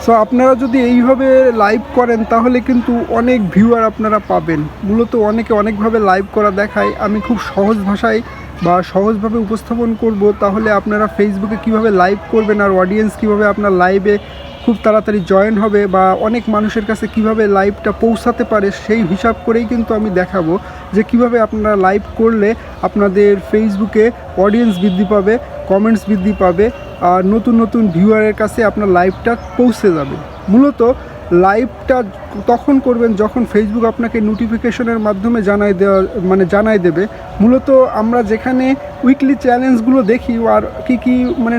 So আপনারা যদি এইভাবে লাইভ করেন তাহলে কিন্তু অনেক ভিউয়ার আপনারা পাবেন। মূলত অনেকে অনেকভাবে লাইভ করা দেখায়, আমি খুব সহজ ভাষায় বা সহজভাবে উপস্থাপন করব। তাহলে আপনারা ফেসবুকে কিভাবে লাইভ করবেন আর অডিয়েন্স কিভাবে আপনার লাইভে খুব তাড়াতাড়ি জয়েন হবে বা অনেক মানুষের কাছে কিভাবে লাইভটা পৌঁছাতে পারে সেই হিসাব করেই কিন্তু আমি দেখাবো যে কিভাবে আপনারা লাইভ করলে আপনাদের ফেসবুকে অডিয়েন্স বৃদ্ধি পাবে, কমেন্টস বৃদ্ধি পাবে আর নতুন নতুন ভিউয়ারের কাছে আপনার লাইভটা পৌঁছে যাবে। মূলত লাইভটা তখন করবেন যখন ফেসবুক আপনাকে নোটিফিকেশনের মাধ্যমে জানাই দেবে। মূলত আমরা যেখানে উইকলি চ্যালেঞ্জগুলো দেখি আর কি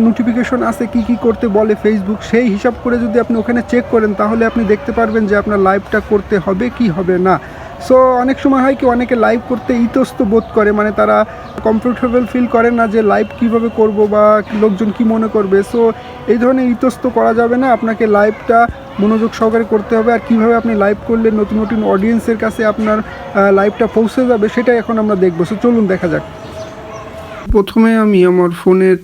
নোটিফিকেশন আছে, কি করতে বলে ফেসবুক, সেই হিসাব করে যদি আপনি ওখানে চেক করেন তাহলে আপনি দেখতে পারবেন যে আপনার লাইভটা করতে হবে কি হবে না। সো অনেক সময় হয় কি অনেকে লাইভ করতে ইতস্ত বোধ করে, তারা কমফোর্টেবল ফিল করে না যে লাইভ কিভাবে করব বা লোকজন কি মনে করবে। সো এই ধরনের ইতস্ত করা যাবে না, আপনাকে লাইভটা মনোযোগ সহকারে করতে হবে। আর কিভাবে আপনি লাইভ করলে নতুন নতুন অডিয়েন্সের কাছে আপনার লাইভটা পৌঁছে যাবে সেটাই এখন আমরা দেখবো। সো চলুন দেখা যাক। প্রথমে আমি আমার ফোনের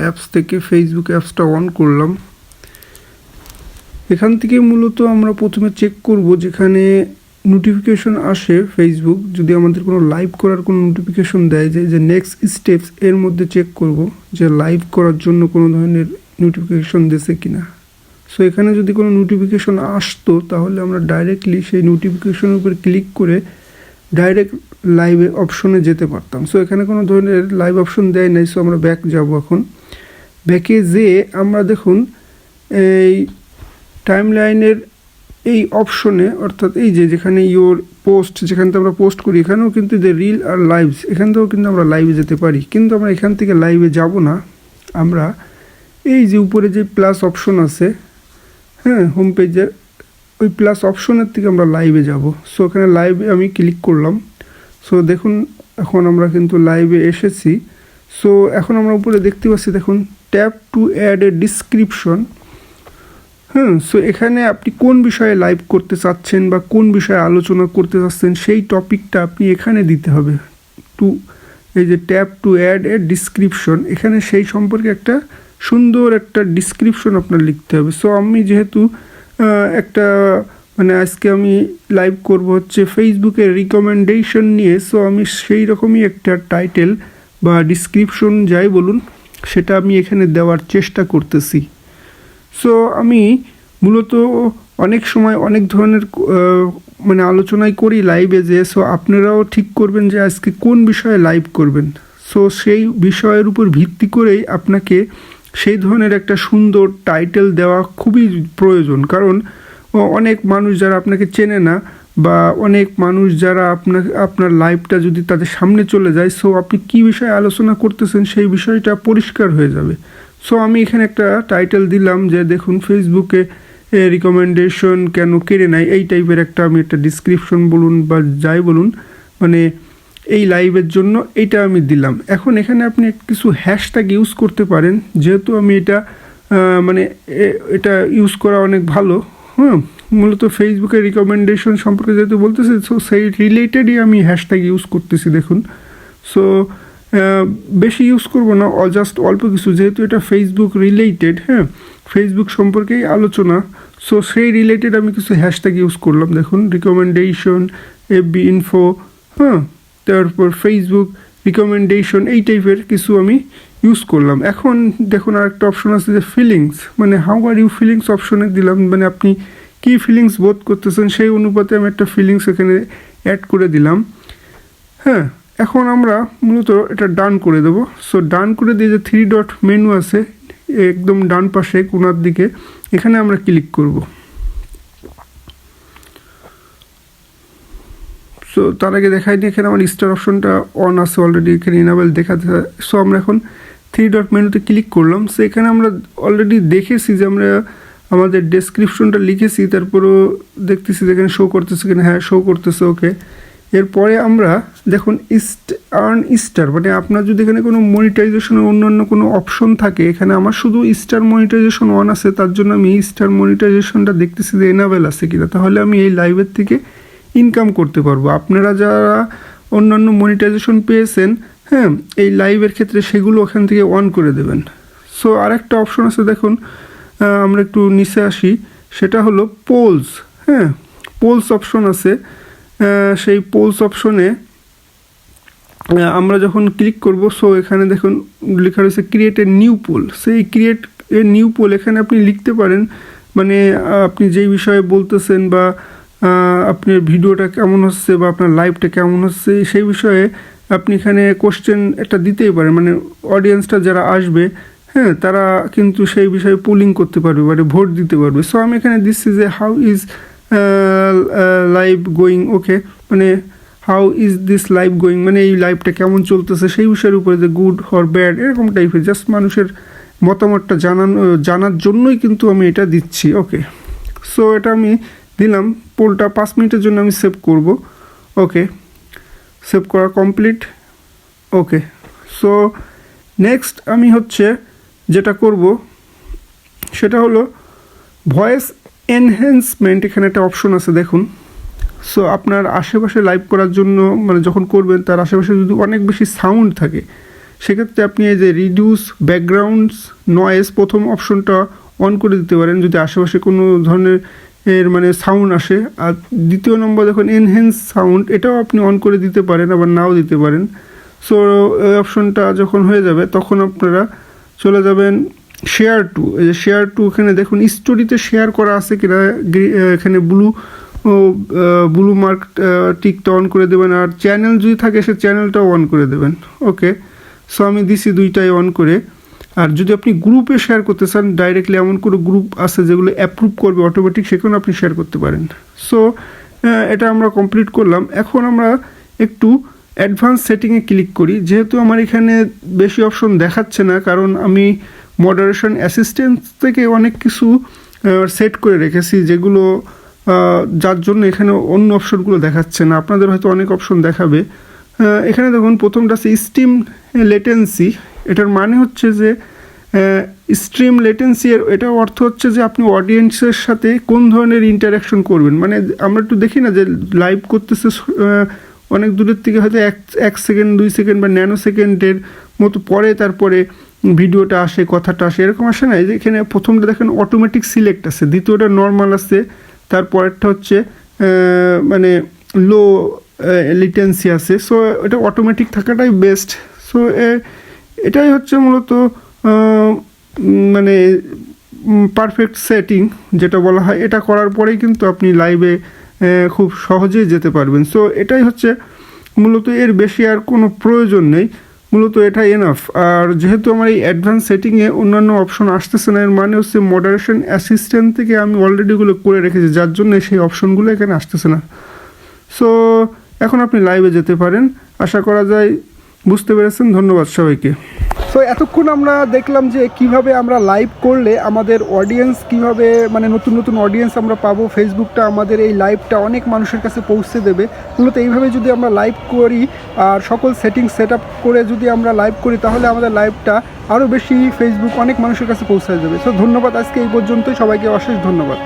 অ্যাপস থেকে ফেসবুক অ্যাপসটা অন করলাম। এখান থেকে মূলত আমরা প্রথমে চেক করব যেখানে নোটিফিকেশন আসে ফেসবুক, যদি আমাদের কোনো লাইভ করার কোনো নোটিফিকেশন দেয় যে নেক্সট স্টেপস, এর মধ্যে চেক করব যে লাইভ করার জন্য কোনো ধরনের নোটিফিকেশন দিয়েছে কিনা। সো এখানে যদি কোনো নোটিফিকেশন আসতো তাহলে আমরা ডাইরেক্টলি সেই নোটিফিকেশনের উপর ক্লিক করে ডাইরেক্ট লাইভে অপশনে যেতে পারতাম। সো এখানে কোনো ধরনের লাইভ অপশন দেয় নাই। সো আমরা ব্যাক যাব। এখন ব্যাকে যেয়ে আমরা দেখুন এই টাইম লাইনের এই অপশনে, অর্থাৎ এই যেখানে ইয়োর পোস্ট, যেখান থেকে আমরা পোস্ট করি, এখানেও কিন্তু যে রিল আর লাইভস, এখান থেকেও কিন্তু আমরা লাইভে যেতে পারি। কিন্তু আমরা এখান থেকে লাইভে যাব না, আমরা এই যে উপরে যে প্লাস অপশন আছে, হোম পেজের ওই প্লাস অপশনের থেকে আমরা লাইভে যাব। সো এখানে লাইভে আমি ক্লিক করলাম। সো দেখুন এখন আমরা কিন্তু লাইভে এসেছি। সো এখন আমরা উপরে দেখতে পাচ্ছি, দেখুন tap to add a description. So এখানে আপনি কোন বিষয়ে লাইভ করতে চাচ্ছেন বা কোন বিষয়ে আলোচনা করতে চাচ্ছেন সেই টপিকটা আপনি এখানে দিতে হবে। এই যে tap to add a description, এখানে সেই সম্পর্কে একটা সুন্দর একটা ডিসক্রিপশন আপনার লিখতে হবে। সো আমি যেহেতু আজকে আমি লাইভ করব হচ্ছে ফেসবুকের রিকমেন্ডেশন নিয়ে, সো আমি সেই রকমই একটা টাইটেল বা ডিসক্রিপশন যাই বলুন সেটা আমি এখানে দেওয়ার চেষ্টা করতেছি। সো আমি মূলত অনেক সময় অনেক ধরনের আলোচনাই করি লাইভে, যে সো আপনারাও ঠিক করবেন যে আজকে কোন বিষয়ে লাইভ করবেন। সো সেই বিষয়ের উপর ভিত্তি করেই আপনাকে সেই ধরনের একটা সুন্দর টাইটেল দেওয়া খুবই প্রয়োজন। কারণ অনেক মানুষ যারা আপনাকে চেনে না বা অনেক মানুষ যারা আপনার লাইভটা যদি তাদের সামনে চলে যায়, সো আপনি কী বিষয়ে আলোচনা করতেছেন সেই বিষয়টা পরিষ্কার হয়ে যাবে। সো আমি এখানে একটা টাইটেল দিলাম যে দেখুন ফেসবুকে রিকমেন্ডেশন কেন কেড়ে নেয়, এই টাইপের আমি একটা ডিসক্রিপশন বলুন বা যাই বলুন, এই লাইভের জন্য এইটা আমি দিলাম। এখন এখানে আপনি কিছু হ্যাশট্যাগ ইউজ করতে পারেন, যেহেতু আমি এটা ইউজ করা অনেক ভালো। মূলত ফেসবুকের রিকমেন্ডেশন সম্পর্কে যেহেতু বলতেছি, সো সেই রিলেটেডই আমি হ্যাশট্যাগ ইউজ করতেছি দেখুন। সো বেশি ইউজ করব না, জাস্ট অল্প কিছু, যেহেতু এটা ফেসবুক রিলেটেড, ফেসবুক সম্পর্কেই আলোচনা। সো সেই রিলেটেড আমি কিছু হ্যাশট্যাগ ইউজ করলাম, দেখুন রিকমেন্ডেশন, এফবি ইনফো, তারপর ফেসবুক রিকমেন্ডেশন, এই টাইপের কিছু আমি ইউজ করলাম। এখন দেখুন আরেকটা অপশন আছে যে feelings, how are you feelings অপশনে দিলাম, আপনি কী ফিলিংস বোধ করতেছেন সেই অনুপাতে আমি একটা ফিলিংস এখানে অ্যাড করে দিলাম। এখন আমরা মূলত এটা ডান করে দেবো। সো ডান করে দিয়ে যে 3 ডট মেনু আছে একদম ডান পাশে কোণার দিকে, এখানে আমরা ক্লিক করব। সো তার আগে দেখাই দিই, এখানে আমার স্টার অপশনটা অন আছে অলরেডি, এখানে ইনাবেল দেখাতে। সো আমরা এখন 3 ডট মেনুতে ক্লিক করলাম। সো এখানে আমরা অলরেডি দেখেছি যে আমরা আমাদের ডেসক্রিপশনটা লিখেছি, তারপরেও দেখতেছি যেখানে শো করতেছে কিনা, শো করতেছে, ওকে। এরপরে আমরা দেখুন আর্ন স্টার, আপনার যদি এখানে কোনো মনিটাইজেশনের অন্যান্য কোনো অপশন থাকে, এখানে আমার শুধু স্টার মনিটাইজেশন অন আছে, তার জন্য আমি এই স্টার মনিটাইজেশনটা দেখতেছি যে এনাবেল আছে কিনা, তাহলে আমি এই লাইভের থেকে ইনকাম করতে পারবো। আপনারা যারা অন্যান্য মনিটাইজেশন পেয়েছেন, এই লাইভের ক্ষেত্রে সেগুলো ওখান থেকে অন করে দেবেন। সো আরেকটা অপশন আছে দেখুন, আমরা একটু নিচে আসি, সেটা হলো পোলস। হ্যাঁ, পোলস অপশন আছে। সেই পোলস অপশনে আমরা যখন ক্লিক করব, সো এখানে দেখুন লেখা রয়েছে ক্রিয়েট এ নিউ পোল। সেই ক্রিয়েট এ নিউ পোল এখানে আপনি লিখতে পারেন, মানে আপনি যেই বিষয়ে বলতেছেন বা আপনার ভিডিওটা কেমন হচ্ছে বা আপনার লাইভটা কেমন হচ্ছে সেই বিষয়ে আপনি এখানে কোশ্চেন একটা দিতেই পারেন, মানে অডিয়েন্সটা যারা আসবে, হ্যাঁ, তারা কিন্তু সেই বিষয়ে পোলিং করতে পারবে, মানে ভোট দিতে পারবে। সো আমি এখানে দিচ্ছি যে হাউ ইজ লাইভ গোয়িং, ওকে, মানে how is this live going, মানে এই লাইভটা কেমন চলতেছে সেই বিষয়ের উপরে, যে গুড অর ব্যাড এরকম টাইপের, জাস্ট মানুষের মতামতটা জানার জন্যই কিন্তু আমি এটা দিচ্ছি। ওকে, সো এটা আমি দিলাম। পোলটা 5 মিনিটের জন্য আমি সেভ করব। ওকে, সেভ করা কমপ্লিট। ওকে, সো নেক্সট আমি হচ্ছে যেটা করব সেটা হলো ভয়েস এনহ্যান্সমেন্ট। এখানে একটা অপশন আছে দেখুন। সো আপনার আশেপাশে লাইভ করার জন্য, মানে যখন করবেন তার আশেপাশে যদি অনেক বেশি সাউন্ড থাকে, সেক্ষেত্রে আপনি এই যে রিডিউস ব্যাকগ্রাউন্ডস নয়েজ প্রথম অপশনটা অন করে দিতে পারেন যদি আশেপাশে কোনো ধরনের মানে সাউন্ড আসে। আর দ্বিতীয় নম্বর দেখুন এনহ্যান্স সাউন্ড, এটাও আপনি অন করে দিতে পারেন, আবার নাও দিতে পারেন। সো এই অপশনটা যখন হয়ে যাবে তখন আপনারা চলে যাবেন শেয়ার টু। এই যে শেয়ার টু, এখানে দেখুন স্টোরিতে শেয়ার করা আছে কিনা, এখানে ব্লু মার্ক টিকটা অন করে দেবেন। আর চ্যানেল যদি থাকে সে চ্যানেলটাও অন করে দেবেন। ওকে, সো আমি দিছি দুইটাই অন করে। আর যদি আপনি গ্রুপে শেয়ার করতে চান, ডাইরেক্টলি এমন কোনো গ্রুপ আছে যেগুলো অ্যাপ্রুভ করবে অটোমেটিক, সেখানে আপনি শেয়ার করতে পারেন। সো এটা আমরা কমপ্লিট করলাম। এখন আমরা একটু অ্যাডভান্স সেটিংয়ে ক্লিক করি। যেহেতু আমার এখানে বেশি অপশন দেখাচ্ছে না, কারণ আমি মডারেশন অ্যাসিস্ট্যান্ট থেকে অনেক কিছু সেট করে রেখেছি, যেগুলো যার জন্য এখানে অন্য অপশনগুলো দেখাচ্ছে না। আপনাদের হয়তো অনেক অপশন দেখাবে। এখানে দেখুন প্রথমটা আছে স্ট্রিম লেটেন্সি। এটার মানে হচ্ছে যে স্ট্রিম লেটেন্সি এর এটা অর্থ হচ্ছে যে আপনি অডিয়েন্সের সাথে কোন ধরনের ইন্টারাকশন করবেন। মানে আমরা একটু দেখি না যে লাইভ করতেছে অনেক দূরের থেকে, হয়তো 1 সেকেন্ড 2 সেকেন্ড বা ন্যানো সেকেন্ডের মতো পরে তারপরে ভিডিওটা আসে, কথাটা আসে, এরকম আসে না। এই যে এখানে প্রথমটা দেখেন অটোমেটিক সিলেক্ট আছে, দ্বিতীয়টা নর্মাল আছে, তারপরেরটা হচ্ছে মানে লো লিটেন্সি আছে। সো এটা অটোমেটিক থাকাটাই বেস্ট। সো এটাই হচ্ছে মূলত মানে পারফেক্ট সেটিং যেটা বলা হয়। এটা করার পরেই কিন্তু আপনি লাইভে খুব সহজেই যেতে পারবেন। সো এটাই হচ্ছে মূলত, এর বেশি আর কোনো প্রয়োজন নেই, মূলত এটা এনাফ। আর যেহেতু আমার এই অ্যাডভান্স সেটিংয়ে অন্যান্য অপশন আসতেছে না, এর মানে হচ্ছে মডারেশন অ্যাসিস্ট্যান্ট থেকে আমি অলরেডি এগুলো করে রেখেছি, যার জন্য সেই অপশনগুলো এখানে আসতেছে না। সো এখন আপনি লাইভে যেতে পারেন। আশা করা যায় বুঝতে পেরেছেন। ধন্যবাদ সবাইকে। সো এতক্ষণ আমরা দেখলাম যে কিভাবে আমরা লাইভ করলে আমাদের অডিয়েন্স কিভাবে, মানে নতুন নতুন অডিয়েন্স আমরা পাবো, ফেসবুকটা আমাদের এই লাইভটা অনেক মানুষের কাছে পৌঁছে দেবে। মূলত এইভাবে যদি আমরা লাইভ করি আর সকল সেটিংস সেট আপ করে যদি আমরা লাইভ করি, তাহলে আমাদের লাইভটা আরও বেশি ফেসবুক অনেক মানুষের কাছে পৌঁছে যাবে। সো ধন্যবাদ, আজকে এই পর্যন্তই। সবাইকে অশেষ ধন্যবাদ।